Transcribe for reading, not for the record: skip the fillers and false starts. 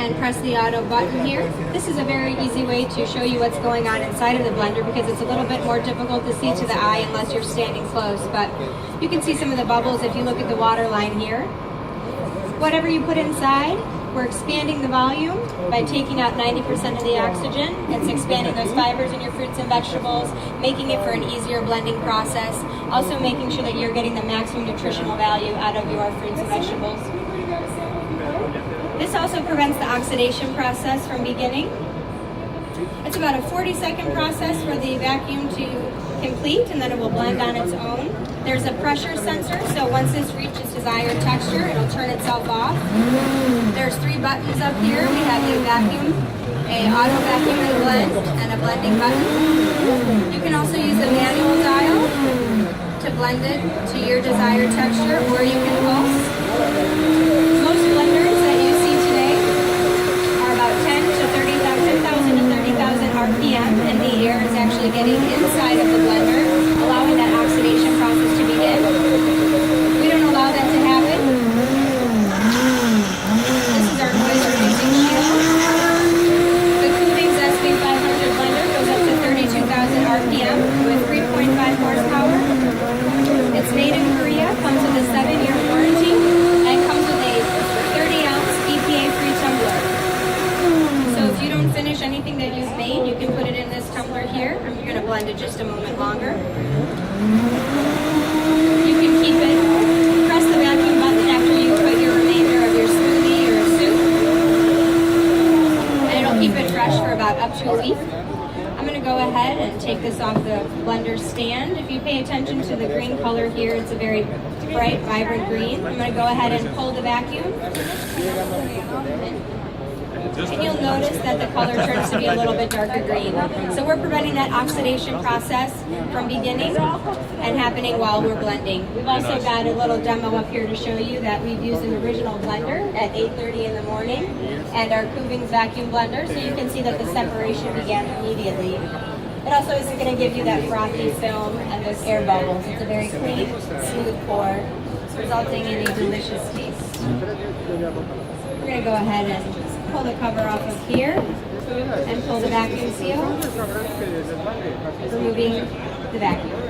and press the auto button here. This is a very easy way to show you what's going on inside of the blender because it's a little bit more difficult to see to the eye unless you're standing close, but you can see some of the bubbles if you look at the water line here. Whatever you put inside, we're expanding the volume by taking out 90% of the oxygen. It's expanding those fibers in your fruits and vegetables, making it for an easier blending process, also making sure that you're getting the maximum nutritional value out of your fruits and vegetables. This also prevents the oxidation process from beginning. It's about a 40-second process for the vacuum to complete, and then it will blend on its own. There's a pressure sensor, so once this reaches desired texture, it'll turn itself off. There's 3 buttons up here. We have a vacuum, a auto vacuum and blend, and a blending button. You can also use the manual dial to blend it to your desired texture, or you can pulse. Most blenders that you see today are about 10,000 to 30,000 RPM, and the air is actually getting inside of the blender, allowing that oxidation process to begin. We don't allow that to happen. This is our noise reducing shield. The Kuvings SV500 blender goes up to 32,000 RPM with 3.5 horsepower. It's made in Korea, comes with a 7-year warranty, and comes with a 30-ounce EPA-free tumbler. So if you don't finish anything that you've made, you can put it in this tumbler here. I'm going to blend it just a moment longer. You can keep it, press the vacuum button after you put your remainder of your smoothie or soup, and it'll keep it fresh for about up to a week. I'm going to go ahead and take this off the blender stand. If you pay attention to the green color here, it's a very bright, vibrant green. I'm going to go ahead and pull the vacuum. And you'll notice that the color turns to be a little bit darker green. So we're preventing that oxidation process from beginning and happening while we're blending. We've also got a little demo up here to show you that we've used an original blender at 8:30 in the morning and our Kuvings vacuum blender, so you can see that the separation began immediately. It also isn't going to give you that frothy film and those air bubbles. It's a very clean, smooth pour, resulting in a delicious taste. We're going to go ahead and pull the cover off of here and pull the vacuum seal, removing the vacuum.